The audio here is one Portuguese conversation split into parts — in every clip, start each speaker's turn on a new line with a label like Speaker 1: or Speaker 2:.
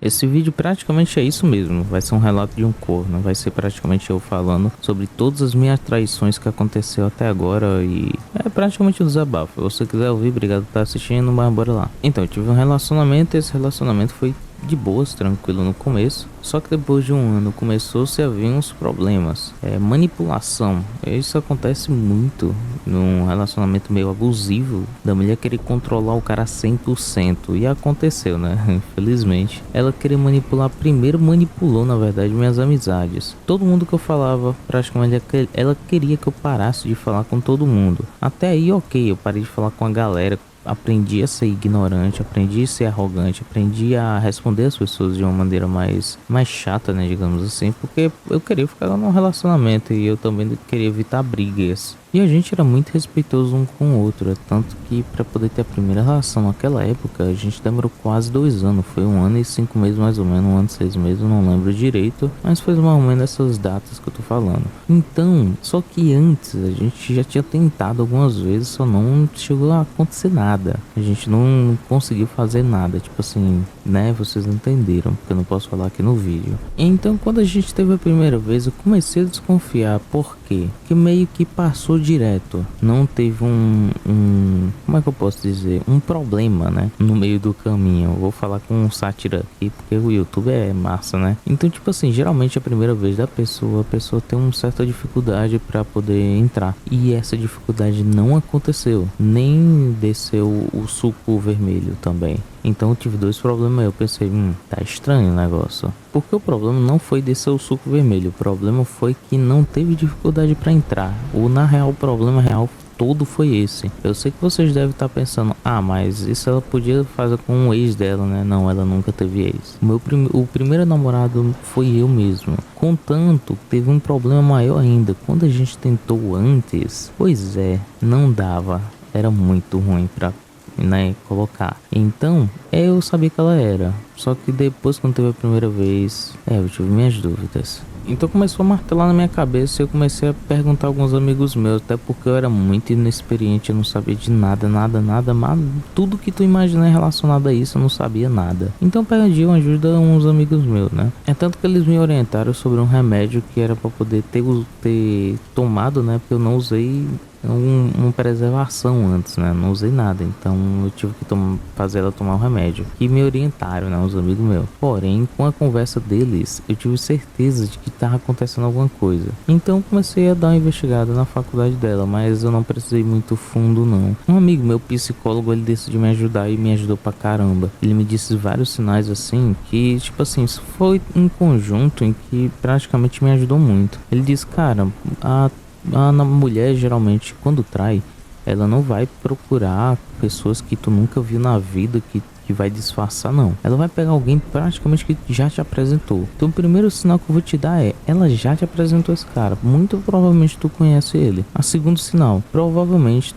Speaker 1: Esse vídeo praticamente é isso mesmo, vai ser um relato de um corno, vai ser praticamente eu falando sobre todas as minhas traições que aconteceu até agora e é praticamente um desabafo. Se você quiser ouvir, obrigado por estar assistindo, mas bora lá. Então, eu tive um relacionamento e esse relacionamento foi de boas, tranquilo no começo, só que depois de um ano começou-se a vir uns problemas, manipulação. Isso acontece muito num relacionamento meio abusivo, da mulher querer controlar o cara 100%, e aconteceu, né? Infelizmente, ela queria manipular, primeiro manipulou na verdade minhas amizades. Todo mundo que eu falava, praticamente ela queria que eu parasse de falar com todo mundo. Até aí, ok, eu parei de falar com a galera. Aprendi a ser ignorante, aprendi a ser arrogante, aprendi a responder as pessoas de uma maneira mais chata, né, digamos assim, porque eu queria ficar num relacionamento e eu também queria evitar brigas. E a gente era muito respeitoso um com o outro, tanto que para poder ter a primeira relação naquela época, a gente demorou quase 2 anos, foi 1 ano e 5 meses mais ou menos, 1 ano e 6 meses, eu não lembro direito, mas foi mais ou menos essas datas que eu tô falando. Então, só que antes a gente já tinha tentado algumas vezes, só não chegou a acontecer nada. A gente não conseguiu fazer nada, tipo assim, né? Vocês não entenderam, porque eu não posso falar aqui no vídeo. Então, quando a gente teve a primeira vez, eu comecei a desconfiar. Por quê? Que meio que passou direto. Não teve como é que eu posso dizer? Um problema, né? No meio do caminho. Eu vou falar com um sátira aqui, porque o YouTube é massa, né? Então, tipo assim, geralmente a primeira vez da pessoa, a pessoa tem uma certa dificuldade para poder entrar. E essa dificuldade não aconteceu. Nem desceu o suco vermelho também. Então eu tive dois problemas. Eu pensei, tá estranho o negócio. Porque o problema não foi descer o suco vermelho. O problema foi que não teve dificuldade para entrar. Ou na real, o problema real todo foi esse. Eu sei que vocês devem estar pensando, mas isso ela podia fazer com o ex dela, né? Não, ela nunca teve ex. O primeiro namorado foi eu mesmo. Contanto, teve um problema maior ainda. Quando a gente tentou antes, pois é, não dava. Era muito ruim pra, né, colocar. Então, eu sabia que ela era. Só que depois, quando teve a primeira vez, eu tive minhas dúvidas. Então começou a martelar na minha cabeça e eu comecei a perguntar a alguns amigos meus, até porque eu era muito inexperiente, eu não sabia de nada, mas tudo que tu imagina relacionado a isso eu não sabia nada. Então eu pedi uma ajuda a uns amigos meus, né? É tanto que eles me orientaram sobre um remédio que era para poder ter tomado, né? Porque eu não usei uma preservação antes, né? Não usei nada, então eu tive que fazer ela tomar o remédio. E me orientaram, né? Os amigos meus. Porém, com a conversa deles, eu tive certeza de que estava acontecendo alguma coisa. Então comecei a dar uma investigada na faculdade dela, mas eu não precisei muito fundo, não. Um amigo meu, psicólogo, ele decidiu me ajudar e me ajudou pra caramba. Ele me disse vários sinais assim, que tipo assim, foi um conjunto em que praticamente me ajudou muito. Ele disse, cara, a mulher geralmente quando trai, ela não vai procurar pessoas que tu nunca viu na vida, que vai disfarçar, não. Ela vai pegar alguém praticamente que já te apresentou. Então o primeiro sinal que eu vou te dar é, ela já te apresentou esse cara. Muito provavelmente tu conhece ele. A segundo sinal, provavelmente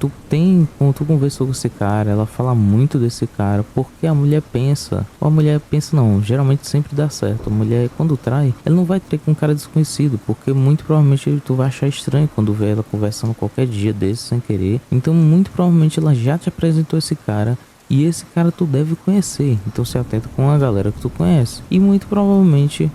Speaker 1: quando tu conversou com esse cara, ela fala muito desse cara, porque a mulher pensa, ou a mulher pensa não, geralmente sempre dá certo. A mulher quando trai, ela não vai ter com um cara desconhecido, porque muito provavelmente tu vai achar estranho quando vê ela conversando qualquer dia desse sem querer. Então muito provavelmente ela já te apresentou esse cara. E esse cara tu deve conhecer, então se atenta com a galera que tu conhece. E muito provavelmente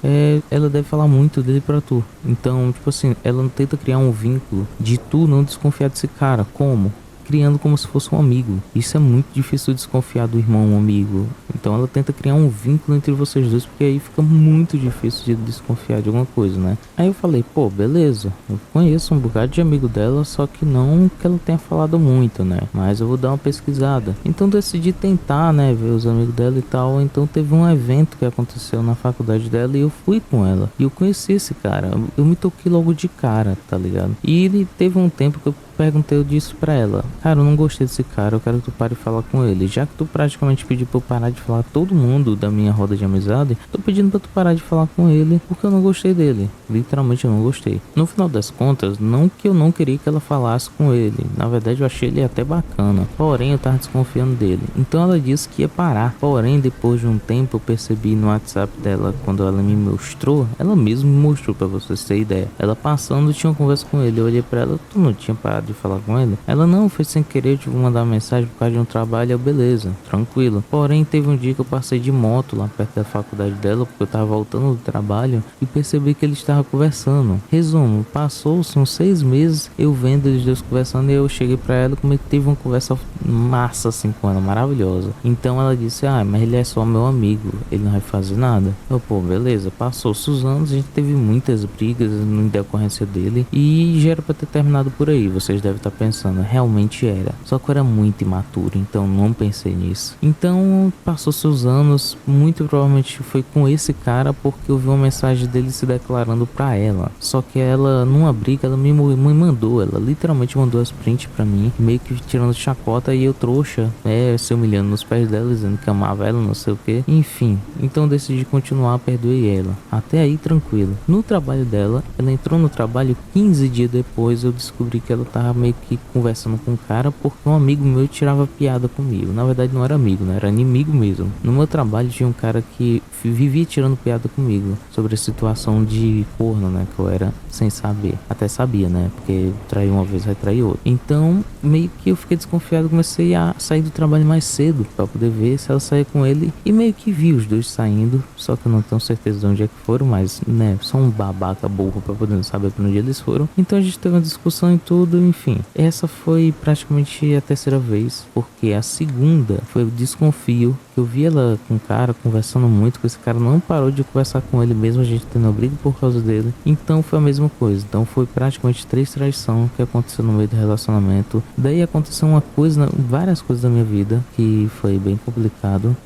Speaker 1: ela deve falar muito dele pra tu. Então, tipo assim, ela tenta criar um vínculo de tu não desconfiar desse cara. Como? Criando como se fosse um amigo. Isso é muito difícil desconfiar do irmão, um amigo. Então ela tenta criar um vínculo entre vocês dois, porque aí fica muito difícil de desconfiar de alguma coisa, né? Aí eu falei, pô, beleza, eu conheço um bocado de amigo dela, só que não que ela tenha falado muito, né? Mas eu vou dar uma pesquisada. Então decidi tentar, né, ver os amigos dela e tal. Então teve um evento que aconteceu na faculdade dela e eu fui com ela. E eu conheci esse cara, eu me toquei logo de cara, tá ligado? E ele teve um tempo que eu perguntei disso pra ela. Cara, eu não gostei desse cara, eu quero que tu pare de falar com ele. Já que tu praticamente pediu pra eu parar de falar todo mundo da minha roda de amizade, tô pedindo pra tu parar de falar com ele, porque eu não gostei dele. Literalmente eu não gostei. No final das contas, não que eu não queria que ela falasse com ele. Na verdade eu achei ele até bacana. Porém eu tava desconfiando dele. Então ela disse que ia parar. Porém, depois de um tempo eu percebi no WhatsApp dela, quando ela me mostrou, ela mesma me mostrou pra vocês terem ideia. Ela passando tinha uma conversa com ele. Eu olhei pra ela, tu não tinha parado de falar com ele? Ela, não, foi sem querer, eu tive que mandar uma mensagem por causa de um trabalho, eu, beleza, tranquilo. Porém, teve um dia que eu passei de moto lá perto da faculdade dela, porque eu tava voltando do trabalho e percebi que eles estavam conversando. Resumo, passou-se uns 6 meses, eu vendo eles dois conversando e eu cheguei pra ela como que teve uma conversa massa assim com ela, maravilhosa. Então ela disse, ah, mas ele é só meu amigo, ele não vai fazer nada. Eu, pô, beleza, passou-se os anos, a gente teve muitas brigas em decorrência dele e já era pra ter terminado por aí. Vocês devem estar pensando, realmente era. Só que eu era muito imaturo, então não pensei nisso. Então passou-se os anos, muito provavelmente foi com esse cara porque eu vi uma mensagem dele se declarando pra ela. Só que ela, numa briga, ela me mandou, ela literalmente mandou as prints pra mim, meio que tirando chacota e eu trouxa, se humilhando nos pés dela, dizendo que amava ela, não sei o que. Enfim, então decidi continuar, perdoei ela. Até aí tranquilo. No trabalho dela, ela entrou no trabalho 15 dias depois, eu descobri que ela tava meio que conversando com um cara porque um amigo meu tirava piada comigo. Na verdade não era amigo, né? Era inimigo mesmo. No meu trabalho tinha um cara que vivia tirando piada comigo sobre a situação de corno, né? Que eu era sem saber. Até sabia, né? Porque traí uma vez, vai trair outra. Então, meio que eu fiquei desconfiado, comecei a sair do trabalho mais cedo pra poder ver se ela saía com ele. E meio que vi os dois saindo, só que eu não tenho certeza de onde é que foram, mas, né, só um babaca burro pra poder saber pra onde eles foram. Então a gente teve uma discussão e tudo, enfim. Essa foi praticamente a terceira vez, porque a segunda foi o desconfio, que eu vi ela com o cara, conversando muito com esse cara, não parou de conversar com ele mesmo, a gente tendo briga por causa dele. Então foi a mesma coisa. Então foi praticamente 3 traições que aconteceu no meio do relacionamento. Daí aconteceu uma coisa, várias coisas da minha vida que foi bem complicado.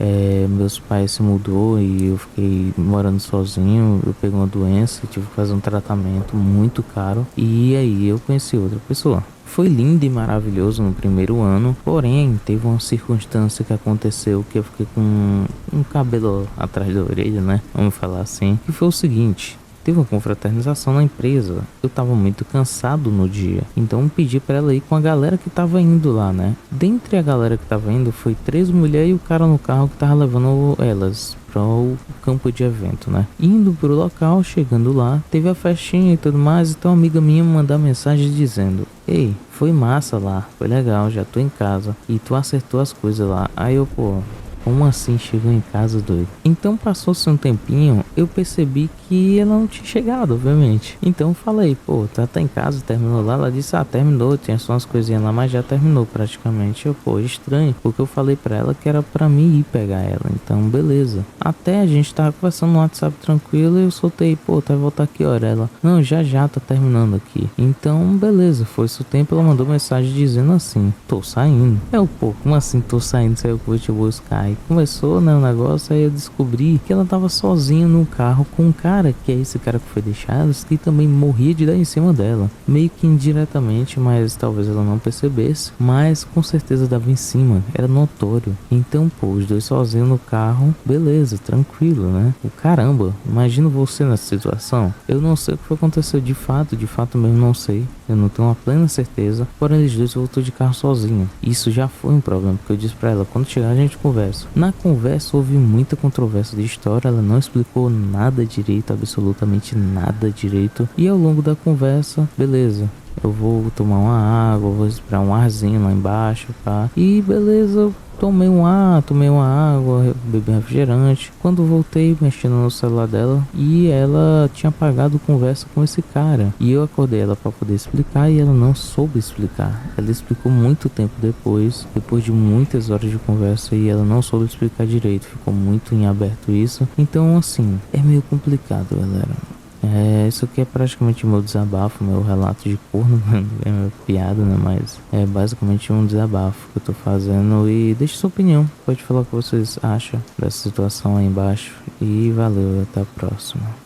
Speaker 1: Meus pais se mudou e eu fiquei morando sozinho. Eu peguei uma doença, tive que fazer um tratamento muito caro. E aí eu conheci outra pessoa. Foi lindo e maravilhoso no primeiro ano, porém teve uma circunstância que aconteceu que eu fiquei com um cabelo atrás da orelha, né? Vamos falar assim. Que foi o seguinte. Teve uma confraternização na empresa. Eu tava muito cansado no dia, então pedi pra ela ir com a galera que tava indo lá, né? Dentre a galera que tava indo, foi 3 mulheres e o cara no carro que tava levando elas para o campo de evento, né? Indo pro local, chegando lá, teve a festinha e tudo mais, então uma amiga minha me mandou mensagem dizendo: ei, foi massa lá, foi legal, já tô em casa e tu acertou as coisas lá. Aí eu, pô, como assim chegou em casa, doido? Então passou-se um tempinho, eu percebi que ela não tinha chegado, obviamente. Então eu falei, pô, tá em casa, terminou lá? Ela disse, ah, terminou, tinha só umas coisinhas lá, mas já terminou praticamente. Eu, pô, estranho, porque eu falei pra ela que era pra mim ir pegar ela, então beleza. Até a gente tava conversando no WhatsApp tranquilo e eu soltei, pô, tá voltar aqui, hora? Ela, não, já tá terminando aqui. Então beleza, foi-se o tempo, ela mandou mensagem dizendo assim, tô saindo. Eu, pô, como assim tô saindo, saiu que eu vou te buscar? Aí começou, né, o negócio, aí eu descobri que ela tava sozinha no carro com um cara, que é esse cara que foi deixado, que também morria de dar em cima dela. Meio que indiretamente, mas talvez ela não percebesse, mas com certeza dava em cima, era notório. Então, pô, os dois sozinhos no carro, beleza, tranquilo, né? O caramba, imagino você nessa situação. Eu não sei o que foi acontecer de fato mesmo não sei. Eu não tenho uma plena certeza, porém eles dois voltou de carro sozinho. Isso já foi um problema, porque eu disse pra ela, quando chegar a gente conversa. Na conversa houve muita controvérsia de história, ela não explicou nada direito, absolutamente nada direito. E ao longo da conversa, beleza, eu vou tomar uma água, vou esperar um arzinho lá embaixo, pá. E beleza, tomei uma água, bebi um refrigerante. Quando voltei, mexendo no celular dela, e ela tinha apagado conversa com esse cara. E eu acordei ela para poder explicar e ela não soube explicar. Ela explicou muito tempo depois de muitas horas de conversa, e ela não soube explicar direito. Ficou muito em aberto isso. Então, assim, é meio complicado, galera. Isso aqui é praticamente o meu desabafo, meu relato de corno, é minha piada, né? Mas é basicamente um desabafo que eu tô fazendo. E deixe sua opinião, pode falar o que vocês acham dessa situação aí embaixo. E valeu, até a próxima.